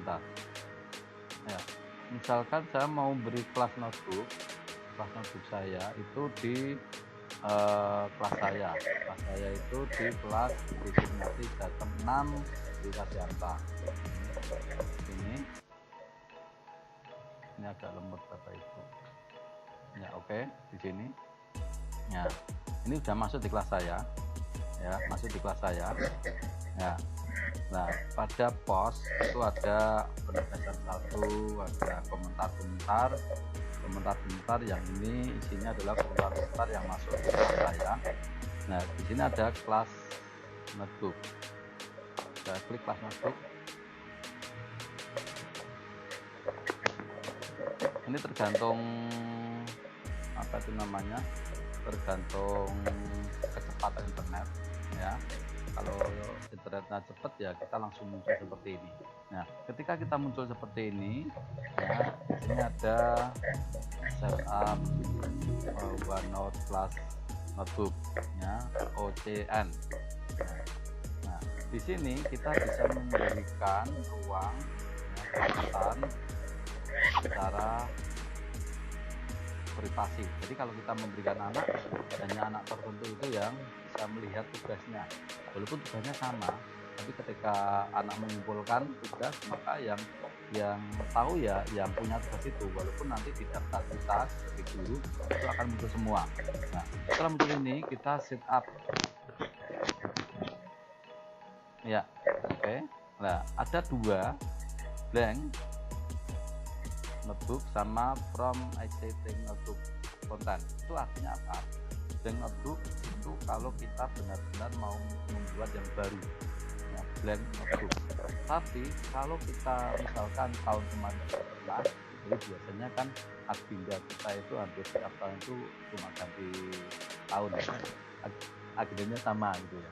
kita. Ya, misalkan saya mau beri kelas notebook saya itu di kelas saya itu di kelas designasi Jateng 6 di Kasianta. Ini agak lembut Bapak Ibu. Ya, oke, di sini. Ya, ini sudah masuk di kelas saya. Ya, masuk di kelas saya. Ya. Nah, pada pos itu ada penugasan 1, ada komentar-komentar yang ini isinya adalah komentar-komentar yang masuk di kelas saya. Nah, di sini ada kelas notebook. Saya klik kelas notebook. Ini tergantung apa itu namanya, tergantung kecepatan internet ya. Kalau internetnya cepat ya kita langsung muncul seperti ini. Nah, ketika kita muncul seperti ini ya, di sini ada setup OneNote Plus Notebook ya, OCN. Nah, di sini kita bisa memberikan ruang ya, secara privasi. Jadi kalau kita memberikan anak, hanya anak tertentu itu yang bisa melihat tugasnya, walaupun tugasnya sama, tapi ketika anak mengumpulkan tugas, maka yang tahu ya yang punya tugas itu, walaupun nanti di daftar kita sebagai guru itu akan muncul semua. Nah, setelah muncul ini kita set up ya, oke. Nah, ada 2 blank notebook sama from existing notebook content. Itu artinya apa? Blank notebook itu kalau kita benar-benar mau membuat yang baru ya, blank notebook. Tapi kalau kita misalkan tahun kemarin jadi biasanya kan agenda kita itu hampir setiap tahun itu cuma ganti tahun ya, agendanya sama gitu ya.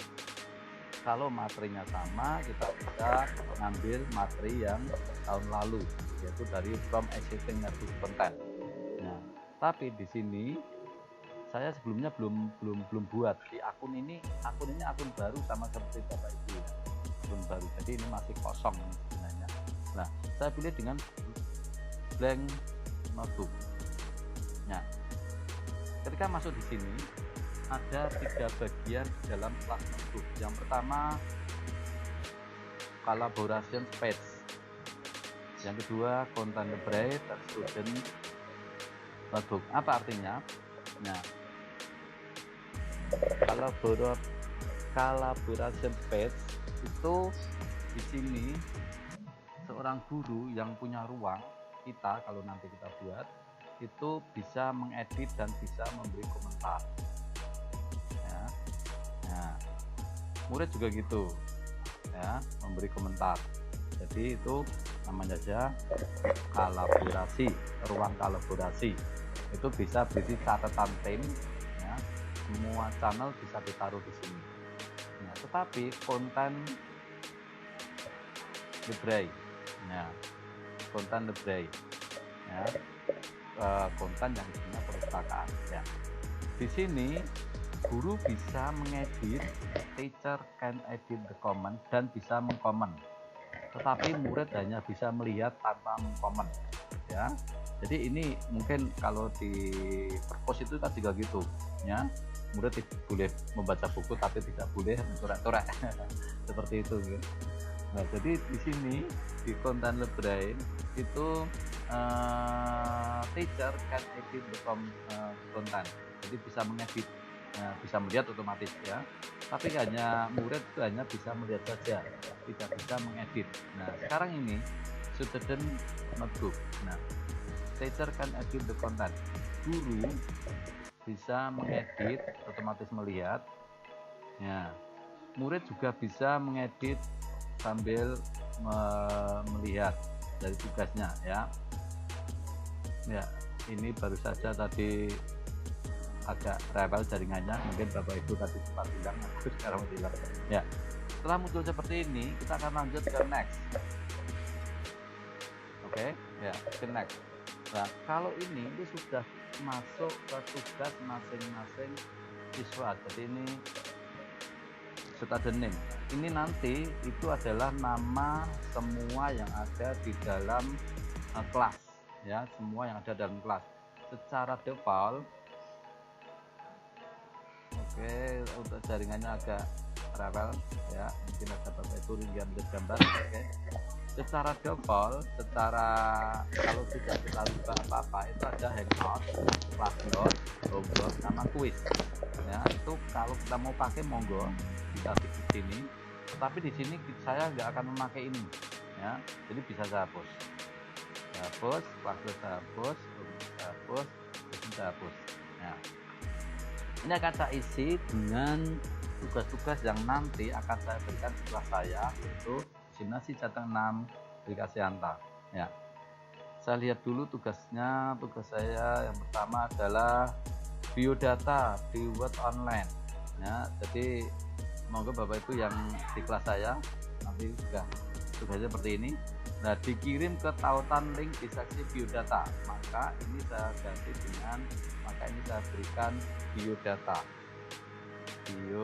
Kalau materinya sama, kita bisa ngambil materi yang tahun lalu, yaitu dari from existing notebook content. Nah, tapi di sini saya sebelumnya belum buat di akun ini akun baru sama seperti Bapak Ibu ya. Akun baru, jadi ini masih kosong sebenarnya. Nah, saya pilih dengan blank notebook. Nah, ketika masuk di sini ada 3 bagian di dalam kelas notebook. Yang pertama collaboration space, yang kedua content library dan student notebook. Apa artinya? Nah, collaboration space itu di sini seorang guru yang punya ruang, kita kalau nanti kita buat itu bisa mengedit dan bisa memberi komentar ya. Nah, murid juga gitu ya, memberi komentar. Jadi itu namanya saja kolaborasi, ruang kolaborasi. Itu bisa berisi catatan tim ya, semua channel bisa ditaruh di sini. Nah, tetapi konten library ya, konten library ya, konten yang isinya perpustakaan ya. Di sini guru bisa mengedit, teacher can edit the comment dan bisa mengkomen, tetapi murid hanya bisa melihat tanpa mengkomen ya. Jadi ini mungkin kalau di perpus itu kan juga gitu ya, murid boleh membaca buku tapi tidak boleh mencoret-coret seperti itu gitu. Nah, jadi di sini di content library itu teacher can edit the content, jadi bisa mengedit, bisa melihat otomatis ya, tapi hanya murid itu hanya bisa melihat saja, tidak bisa mengedit. Nah, sekarang ini student notebook. Nah, teacher can edit the content, guru bisa mengedit, otomatis melihat ya, murid juga bisa mengedit sambil melihat dari tugasnya ya. Ya, ini baru saja tadi agak rewel jaringannya, mungkin Bapak Ibu tadi sempat bilang, aku sekarang bilang ya. Setelah muncul seperti ini, kita akan lanjut ke next. Oke ya, ke next. Nah, kalau ini sudah masuk ke tugas masing-masing siswa. Jadi ini set ada name. Ini nanti itu adalah nama semua yang ada di dalam kelas, ya, semua yang ada dalam kelas. Secara default, oke, untuk jaringannya agak rewel, ya, mungkin ada Bapak Ibu yang gambar, oke. Secara default, kalau tidak kita rubah apa-apa, itu ada hangout, classroom, robot, sama quiz. Ya, itu kalau kita mau pakai monggo bisa di sini, tetapi di sini saya nggak akan memakai ini, ya, jadi bisa saya hapus, classroom saya hapus, saya hapus. Nah, ini akan saya isi dengan tugas-tugas yang nanti akan saya berikan setelah saya, yaitu simulasi Jateng 6 aplikasi Anta. Ya, saya lihat dulu tugasnya. Tugas saya yang pertama adalah biodata di Word Online. Ya, jadi monggo Bapak Ibu yang di kelas saya nanti juga tugasnya seperti ini. Nah, dikirim ke tautan link di seksi biodata. Maka ini saya ganti dengan, maka ini saya berikan biodata. Itu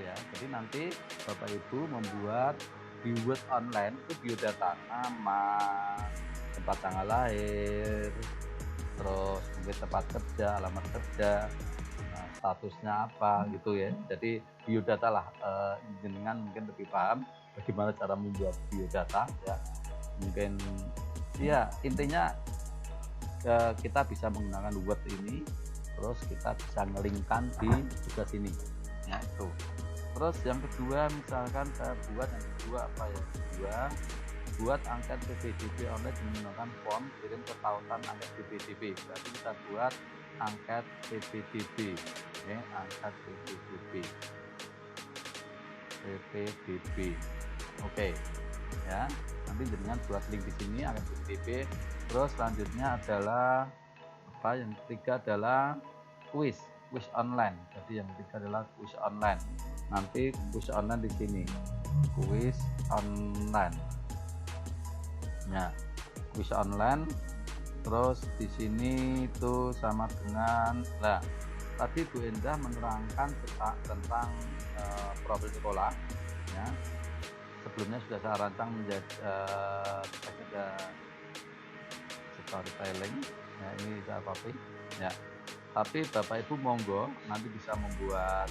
ya. Jadi nanti Bapak Ibu membuat di Word Online itu biodata, nama, tempat tanggal lahir, terus mungkin tempat kerja, alamat kerja, statusnya apa gitu ya. Jadi biodata lah, jenengan mungkin lebih paham bagaimana cara membuat biodata ya. Mungkin ya intinya kita bisa menggunakan Word ini, terus kita bisa ngelingkan di tugas ini ya, itu. Terus yang kedua, misalkan saya buat yang kedua apa ya, buat angket PPDB online menggunakan form kirim ke tautan angket PPDB. Berarti kita buat angket PPDB, ya, angket PPDB. Oke, ya. Nanti jenengan buat link di sini angket PPDB. Terus selanjutnya adalah apa? Yang ketiga adalah quiz online. Jadi yang ketiga adalah quiz online. Nanti quiz online di sini, quiz online. Ya, quiz online. Terus di sini itu sama dengan, nah, tadi Bu Endah menerangkan tentang profil sekolah. Ya, sebelumnya sudah saya rancang menjadi ada storytelling. Ya, ini saya copy. Ya, tapi Bapak Ibu monggo nanti bisa membuat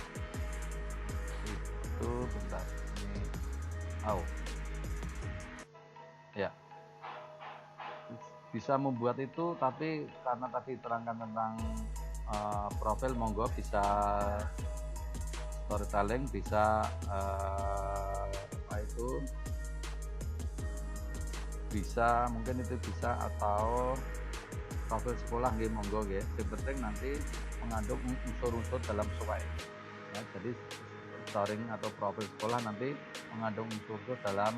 itu, bentar ini, ya, bisa membuat itu, tapi karena tadi terangkan tentang profil, monggo bisa storytelling, bisa apa itu, bisa mungkin itu bisa, atau profil sekolah nggih, monggo nggih. Yang penting nanti mengandung unsur-unsur dalam sesuai. Ya, jadi storing atau profil sekolah nanti mengandung unsur-unsur dalam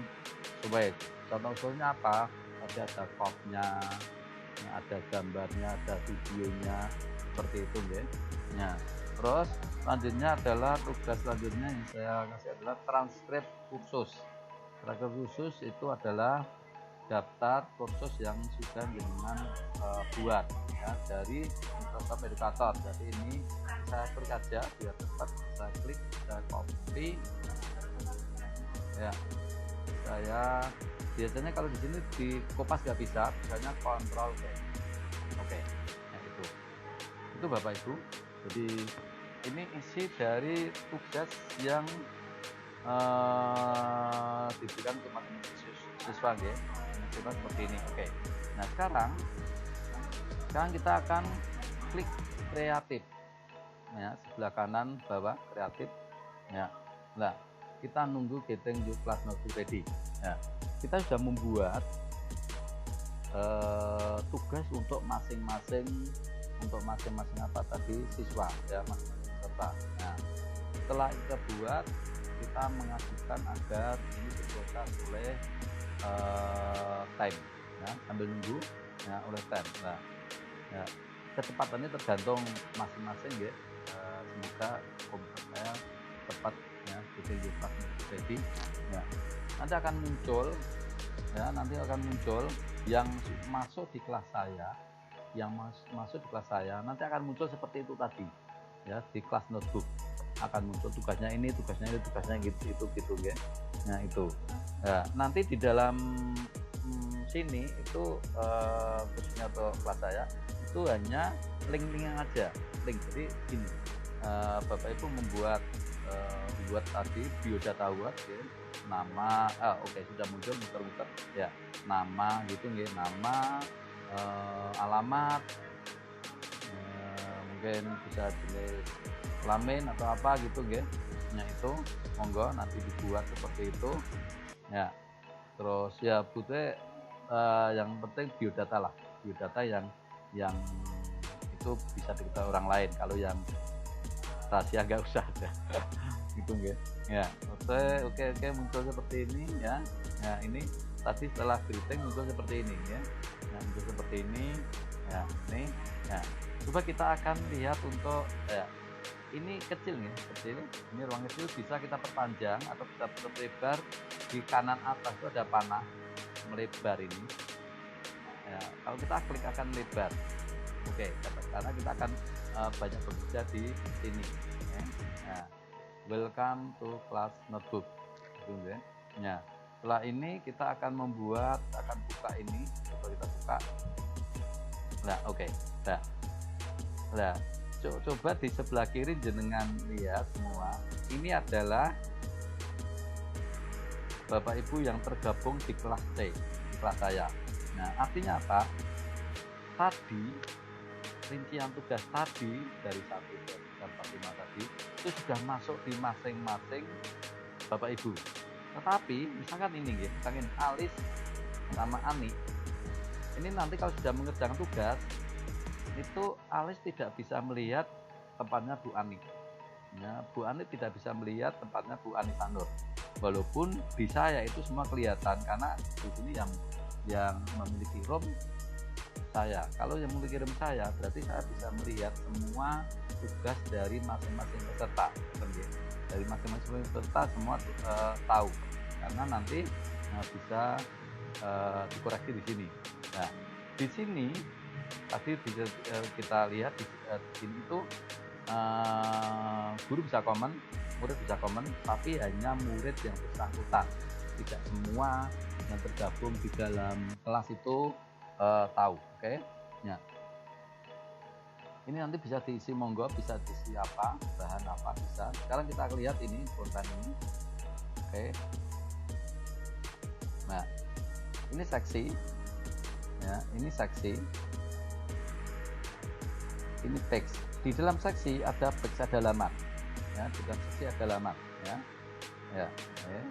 sesuai. Contoh unsurnya apa? Tadi ada code-nya, ada gambarnya, ada videonya, seperti itu nggih. Nah, terus selanjutnya adalah tugas selanjutnya yang saya kasih adalah transkrip kursus. Transkrip kursus itu adalah daftar kursus yang sudah jenengan buat ya dari Microsoft Educator. Jadi ini saya klik aja biar cepat, saya klik, saya copy ya. Saya biasanya kalau di sini di kopas nggak bisa, biasanya Ctrl V. Oke, nah itu Bapak Ibu. Jadi ini isi dari tugas yang diberikan untuk siswa ya. Coba seperti ini. Oke. Nah, sekarang kita akan klik kreatif. Ya, sebelah kanan bawah kreatif. Ya. Nah, kita nunggu getting your class notebook ready. Ya. Kita sudah membuat tugas untuk masing-masing apa tadi siswa ya, masing-masing peserta. Nah, setelah kita buat, kita mengajukan agar ini diproses oleh time ya, sambil nunggu ya, oleh time. Nah, ya, kecepatannya tergantung masing-masing ya. Semoga komputer saya cepat ya, jadi ready ya. Nanti akan muncul ya, yang masuk di kelas saya, nanti akan muncul seperti itu tadi ya, di kelas notebook. akan muncul tugasnya ini, tugasnya gitu ya. Nah itu. Nah, nanti di dalam sini itu khususnya untuk kelas saya itu hanya link-linknya aja, link. Jadi gini, Bapak Ibu membuat tadi biodata word ya, nama, oke, sudah muncul muter-muter ya, nama gitu ya, nama, alamat, mungkin bisa jenis kelamin atau apa gitu ya. Nah itu monggo nanti dibuat seperti itu ya. Terus ya butuh yang penting biodata lah, biodata yang itu bisa diketahui orang lain. Kalau yang rahasia nggak usah ada gitu ya. Oke, muncul seperti ini ya. Nah ini tadi setelah greeting muncul seperti ini ya. Nah, muncul seperti ini ya. Ini ya, coba kita akan lihat untuk ya, ini kecil nih, kecil. Ini ruang kecil bisa kita perpanjang atau kita perlebar. Di kanan atas itu ada panah melebar ini ya, kalau kita klik akan lebar. Oke, karena kita akan banyak bekerja di sini ya. Nah, welcome to class notebook gitu ya. Nah, setelah ini kita akan buka ini. Coba kita buka. Nah, oke. Nah, coba di sebelah kiri jenengan lihat semua. Ini adalah Bapak Ibu yang tergabung di kelas C, di kelas saya. Nah, artinya apa? Tadi rincian tugas tadi dari 1 dan 45 tadi itu sudah masuk di masing-masing Bapak Ibu. Tetapi misalkan ini ya, misalkan Alis sama Ani. Ini nanti kalau sudah mengerjakan tugas itu Alis tidak bisa melihat tempatnya Bu Ani. Ya, Bu Ani tidak bisa melihat tempatnya Bu Ani Sanur. Walaupun di saya itu semua kelihatan karena di sini yang memiliki room saya. Kalau yang memiliki room saya berarti saya bisa melihat semua tugas dari masing-masing peserta. Dari masing-masing peserta semua tahu karena nanti bisa dikoreksi di sini. Nah, di sini tadi bisa kita lihat di sini itu guru bisa komen, murid bisa komen, tapi hanya murid yang bersangkutan. Tidak semua yang tergabung di dalam kelas itu tahu. Oke. Ya. Ini nanti bisa diisi, monggo, bisa diisi apa, bahan apa bisa. Sekarang kita lihat ini konten ini. Oke. Nah, ini seksi. Ya, ini seksi. Ini teks. Di dalam seksi ada teks, ada halaman. Ya, di dalam seksi ada halaman. Ya,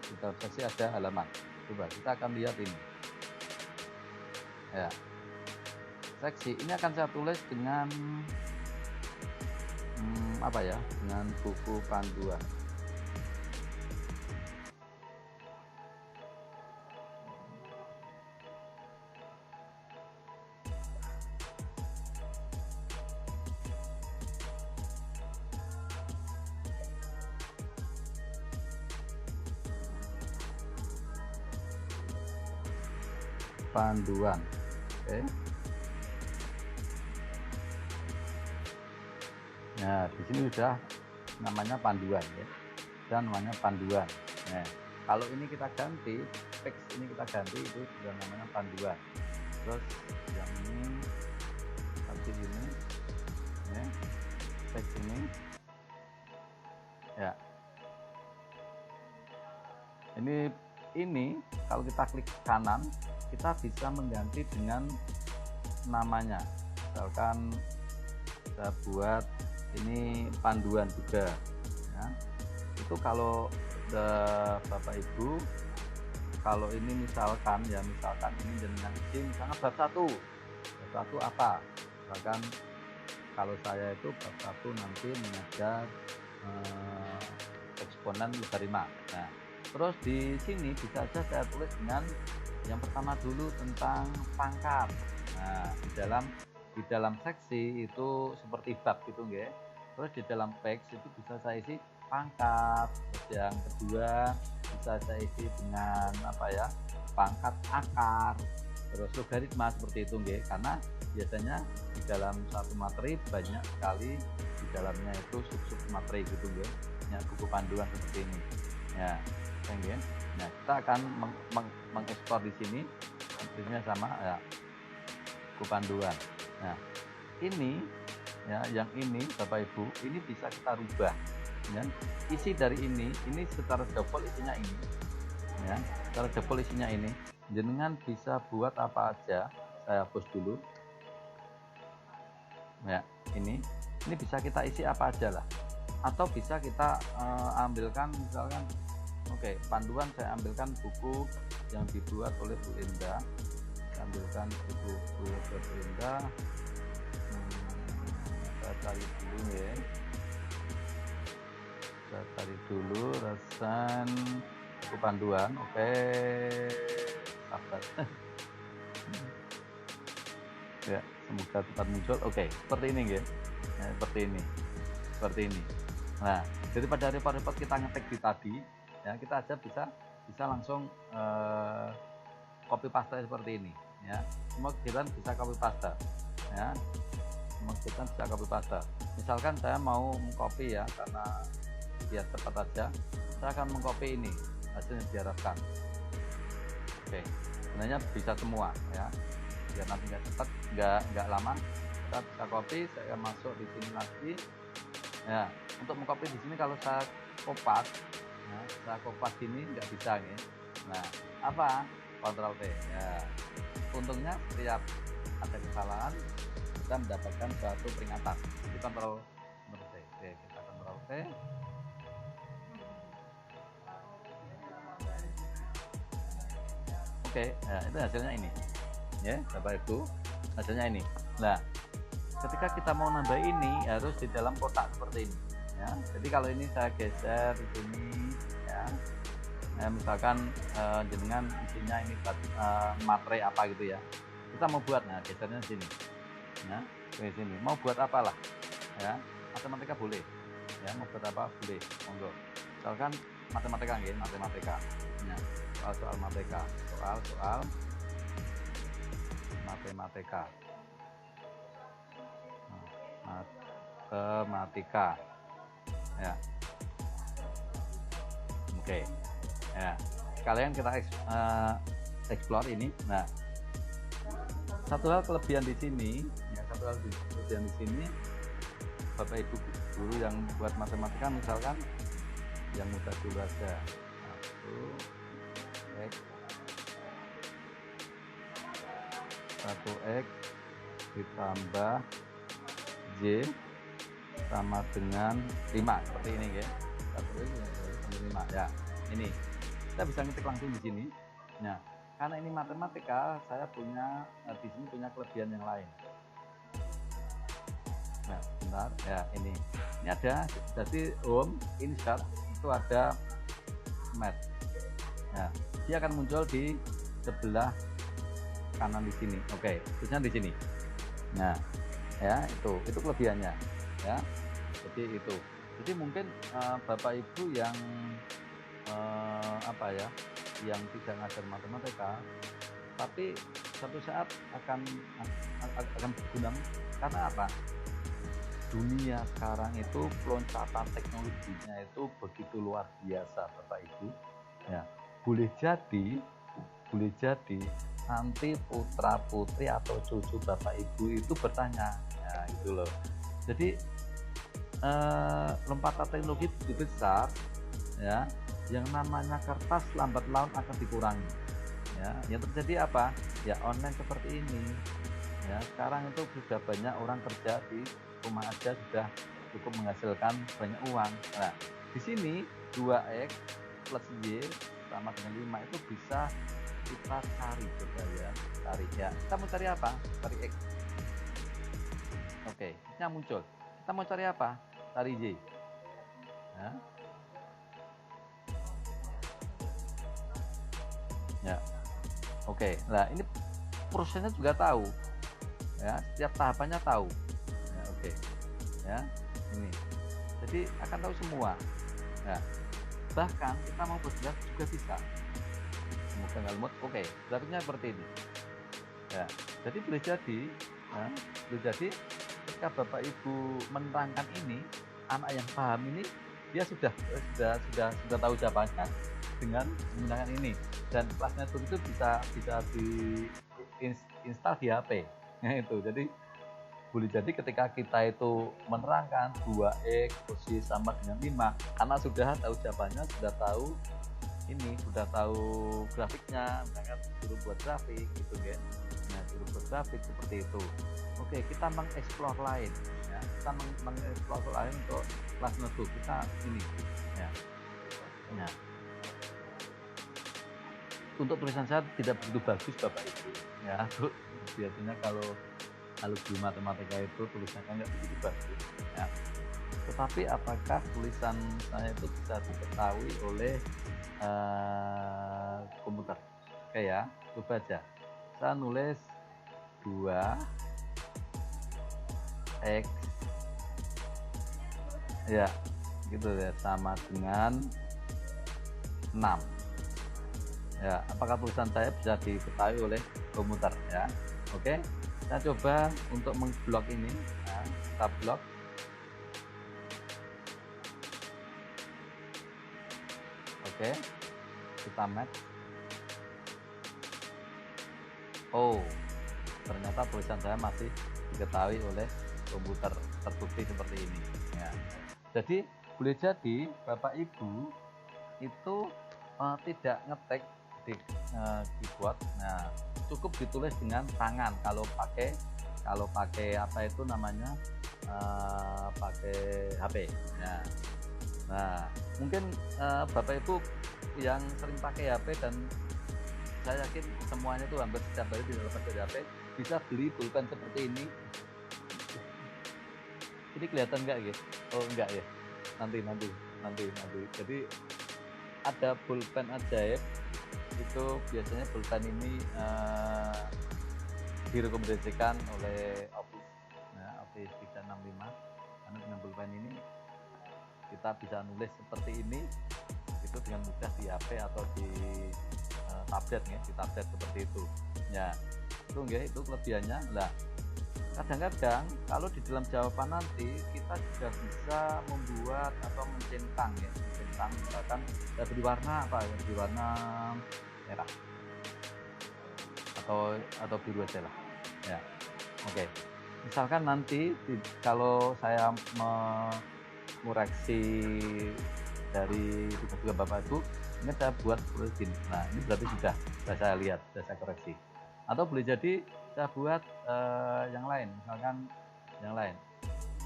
di dalam seksi ada halaman. Coba kita akan lihat ini. Ya, seksi ini akan saya tulis dengan apa ya? Dengan buku panduan. Panduan. Oke. Nah, di sini sudah namanya panduan ya. Dan namanya panduan. Nah, kalau ini kita ganti, teks ini kita ganti itu sudah namanya panduan. Terus yang ini seperti ini ya. Teks ini ya. Ini kalau kita klik kanan kita bisa mengganti dengan namanya. Misalkan saya buat ini panduan juga ya. Itu kalau Bapak Ibu, kalau ini misalkan ini dengan misalkan bab 1 apa, misalkan kalau saya itu bab 1 nanti mengajar eksponen logaritma. Nah, terus di sini bisa saja saya tulis dengan yang pertama dulu tentang pangkat. Nah, di dalam seksi itu seperti bab gitu nggih. Terus di dalam teks itu bisa saya isi pangkat. Terus yang kedua bisa saya isi dengan apa ya? Pangkat akar. Terus logaritma seperti itu nggih. Karena biasanya di dalam satu materi banyak sekali di dalamnya itu sub-sub materi gitu nggih. ya, buku panduan seperti ini ya, pengen. Nah, kita akan mengekspor di sini tentunya sama ya, buku panduan. Nah, ini ya, yang ini Bapak Ibu, ini bisa kita rubah ya. Isi dari ini secara default isinya ini ya, secara default isinya ini. Jenengan bisa buat apa aja. Saya hapus dulu ya. Ini bisa kita isi apa aja lah, atau bisa kita ambilkan misalkan, oke, panduan saya ambilkan buku yang dibuat oleh Bu Indah. Saya ambilkan buku Bu Indah. Saya cari dulu ya, saya cari dulu resan buku panduan. Oke, sabar ya, semoga cepat muncul. Oke, seperti ini ya, nah, seperti ini. Nah, daripada repot-repot kita ngetik di tadi ya, kita aja bisa langsung copy paste seperti ini ya. Semua kegiatan bisa copy paste ya, semua kegiatan bisa copy paste. Misalkan saya mau mengcopy ya, karena biar cepat aja, saya akan mengcopy ini hasilnya diharapkan. Oke, sebenarnya bisa semua ya, biar nanti nggak cepat, nggak lama. Kita bisa copy, saya masuk di sini lagi ya. Untuk mengcopy di sini kalau saya kopas ya, saya kopas ini nggak bisa nih. Nah, apa? Ctrl T ya. Untungnya setiap ada kesalahan kita mendapatkan suatu peringatan. Itu Ctrl T. Oke, kita Ctrl T. Oke, nah, itu hasilnya ini ya Bapak Ibu, hasilnya ini. Nah, ketika kita mau nambah ini harus di dalam kotak seperti ini ya. Jadi kalau ini saya geser di sini ya, nah, misalkan jenengan isinya ini materai apa gitu ya, kita mau buat, nah gesernya di sini ya, di sini mau buat apalah ya, matematika boleh ya, mau buat apa boleh, monggo. Misalkan matematika ya, matematika ya, soal matematika, soal matematika, matematika ya. Oke ya, kalian kita explore ini. Nah, satu hal kelebihan di sini ya, Bapak Ibu guru yang buat matematika, misalkan yang mudah dulu aja, 1x ditambah y sama dengan 5 seperti ini ya, 1x sama 5 ya. Ini kita bisa ngetik langsung di sini. Nah, karena ini matematika, saya punya di sini punya kelebihan yang lain. Nah, bentar ya, ini ada, jadi home insert itu ada math. Nah, dia akan muncul di sebelah kanan di sini. Oke, terusnya di sini. Nah, ya itu kelebihannya ya. Jadi itu. Jadi mungkin Bapak Ibu yang apa ya, yang tidak ngajar matematika, tapi satu saat akan berguna. Karena apa? Dunia sekarang itu loncatan teknologinya itu begitu luar biasa Bapak Ibu ya. Boleh jadi nanti putra putri atau cucu Bapak Ibu itu bertanya ya, gitu loh. Jadi lompatan teknologi begitu besar ya, yang namanya kertas lambat laun akan dikurangi ya. Yang terjadi apa ya, online seperti ini ya. Sekarang itu sudah banyak orang kerja di rumah aja sudah cukup menghasilkan banyak uang. Nah, di sini 2x plus y sama dengan 5 itu bisa kita cari, coba ya, cari ya. Kita mau cari apa? Cari x. Oke, ini muncul. Kita mau cari apa? Cari y ya. Ya, oke. Nah, ini prosesnya juga tahu ya, setiap tahapannya tahu ya. Oke ya, ini jadi akan tahu semua ya. Bahkan kita mau bergerak juga bisa, semoga nggak lemot. Oke, grafiknya seperti ini ya. Jadi boleh jadi ketika Bapak Ibu menerangkan ini, anak yang paham ini dia sudah tahu jawabannya dengan menggunakan ini. Dan kelas network itu bisa install di HP. Itu jadi boleh jadi ketika kita itu menerangkan 2x posisi sama dengan 5, karena sudah tahu jawabannya, sudah tahu grafiknya, misalkan suruh buat grafik gitu kan. Nah, suruh buat grafik seperti itu. Oke, kita mengeksplor lain ya. Kita mengeksplor lain untuk kelas notebook kita ini ya. Nah, untuk tulisan saya tidak begitu bagus Bapak Ibu ya. Biasanya kalau guru matematika itu tulisannya nggak begitu bagus ya. Tetapi apakah tulisan saya itu bisa diketahui oleh komputer? Oke ya, coba aja. Saya nulis 2x ya, gitu ya, sama dengan 6 ya. Apakah tulisan saya bisa diketahui oleh komputer ya? Oke, saya coba untuk mengblok ini ya, kita blok. Oke, kita match. Oh, ternyata tulisan saya masih diketahui oleh komputer, terbukti seperti ini ya. Jadi boleh jadi Bapak Ibu itu tidak ngetik di keyboard. Nah, cukup ditulis dengan tangan kalau pakai apa itu namanya, pakai HP. Nah, mungkin Bapak Ibu yang sering pakai HP, dan saya yakin semuanya itu hampir setiap hari tidak lepas dari HP, bisa beli pulpen seperti ini. Ini kelihatan nggak gitu? Oh enggak ya, nanti. Jadi ada pulpen ajaib itu, biasanya pulpen ini direkomendasikan oleh Office, Office 365, karena dengan pulpen ini kita bisa nulis seperti ini itu dengan mudah di HP atau di tablet ya, di tablet seperti itu ya. Itu enggak, itu kelebihannya. Lah, kadang-kadang kalau di dalam jawaban nanti kita juga bisa membuat atau mencentang ya, misalkan beri warna apa ya, beri warna merah atau biru aja lah ya. Oke, misalkan nanti kalau saya mengoreksi dari tugas Bapak Ibu, ini saya buat plugin. Nah, ini berarti sudah saya lihat, sudah saya koreksi. Atau boleh jadi saya buat yang lain, misalkan yang lain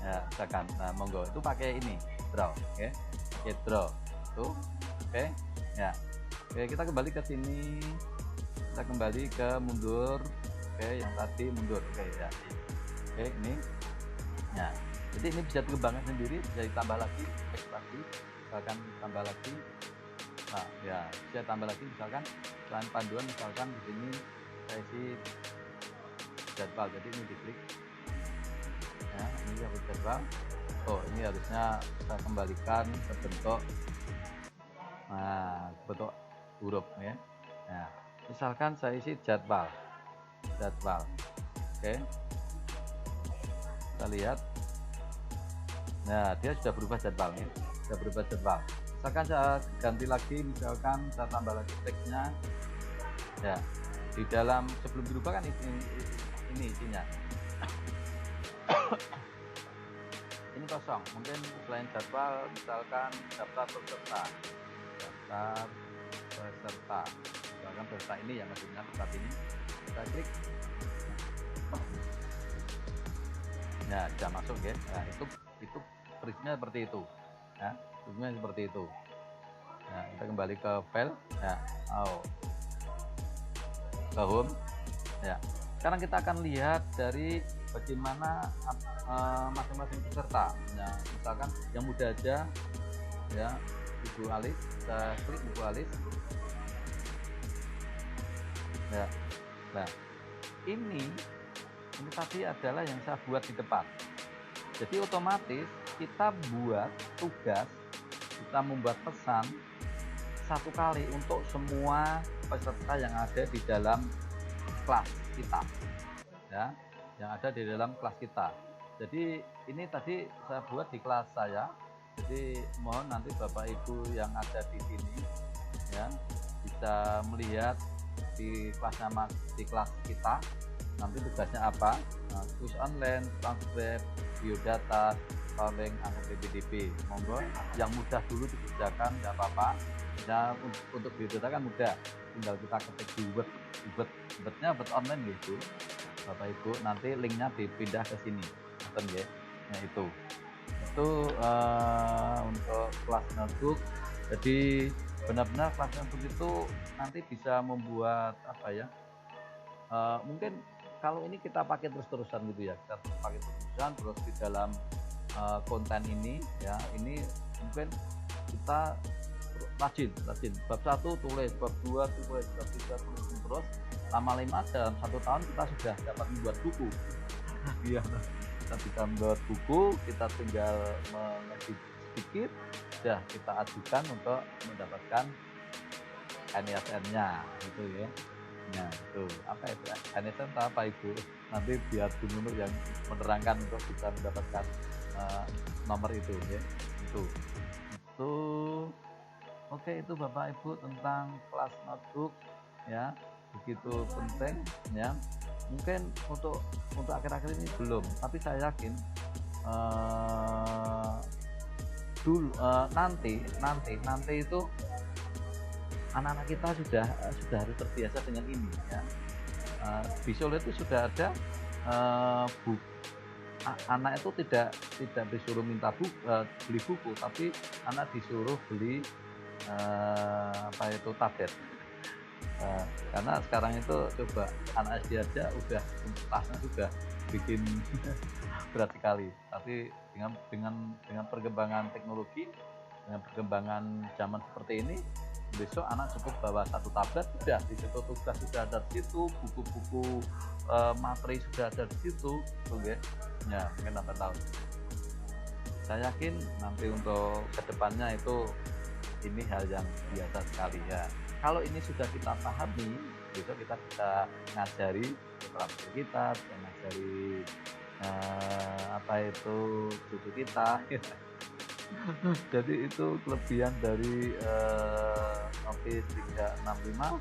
ya, misalkan, nah monggo itu pakai ini draw, oke, pakai draw tuh, oke ya. Oke, kita kembali ke sini, kita kembali ke mundur, oke, yang tadi mundur, oke ya, oke ini ya. Jadi ini bisa dikembangkan sendiri, bisa ditambah lagi, misalkan tambah lagi. Nah ya, bisa tambah lagi, misalkan selain panduan, misalkan di sini saya isi jadwal. Jadi ini diklik ya, ini harus jadwal. Oh, ini harusnya saya kembalikan ke bentuk, nah bentuk huruf ya. Nah, misalkan saya isi jadwal, oke, kita lihat. Nah, dia sudah berubah jadwalnya, misalkan saya ganti lagi, misalkan saya tambah lagi teksnya ya. Di dalam sebelum dirubah kan ini isinya ini kosong, mungkin selain jadwal misalkan daftar peserta, misalkan peserta ini yang maksudnya saat ini kita klik, nah sudah masuk ya. Nah, itu berisinya seperti itu ya, seperti itu. Nah, kita kembali ke file ya, ke home ya. Sekarang kita akan lihat dari bagaimana masing-masing peserta ya. Misalkan yang muda aja ya, Ibu Alis, kita klik Ibu Alis ya. Nah, ini tadi adalah yang saya buat di depan. Jadi otomatis kita buat tugas, kita membuat pesan satu kali untuk semua peserta yang ada di dalam kelas kita ya, yang ada di dalam kelas kita. Jadi ini tadi saya buat di kelas saya, Jadi mohon nanti Bapak Ibu yang ada di sini ya bisa melihat di kelas kita nanti tugasnya apa, quiz online, transkrip, biodata, calling, angka PPDB. Monggo yang mudah dulu dikerjakan, nggak apa-apa. Ya, untuk biodata kan mudah, tinggal kita ketik di wordnya online gitu Bapak Ibu, nanti linknya dipindah ke sini ya. Nah itu untuk kelas notebook. Jadi benar-benar kelas notebook itu nanti bisa membuat apa ya, mungkin kalau ini kita pakai terus-terusan gitu ya, kita pakai terus-terusan terus di dalam konten ini ya, ini mungkin kita rajin bab 1 tulis, bab 2 tulis, bab 3 tulis, terus lama-lama dalam 1 tahun kita sudah dapat membuat buku. Iya, kita bisa membuat buku, kita tinggal mengedit sedikit, sudah kita ajukan untuk mendapatkan NISN-nya gitu ya. Nah itu apa itu NISN apa Ibu? Nanti biar Bu Nunuk yang menerangkan untuk bisa mendapatkan nomor itu ya. Itu oke, itu Bapak Ibu tentang kelas notebook ya, begitu penting ya. Mungkin untuk akhir-akhir ini belum, tapi saya yakin nanti itu anak-anak kita sudah harus terbiasa dengan ini ya. Di Solo itu sudah ada anak itu tidak disuruh minta beli buku, tapi anak disuruh beli tablet. Karena sekarang itu coba anak SD aja udah tasnya sudah bikin berat sekali, tapi dengan perkembangan teknologi, dengan perkembangan zaman seperti ini, besok anak cukup bawa 1 tablet, sudah di situ tugas sudah ada di situ, buku-buku materi sudah ada di situ tuh ya, mungkin 8 tahun. Saya yakin nanti untuk kedepannya itu ini hal yang biasa sekali ya. Kalau ini sudah kita pahami, besok kita bisa ngajari putra-putri kita, bisa ngajari cucu kita. Jadi itu kelebihan dari Office 365,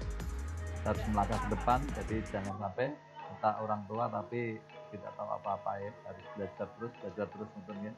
harus melangkah ke depan. Jadi jangan sampai kita orang tua tapi tidak tahu apa-apa ya, harus belajar terus tentunya.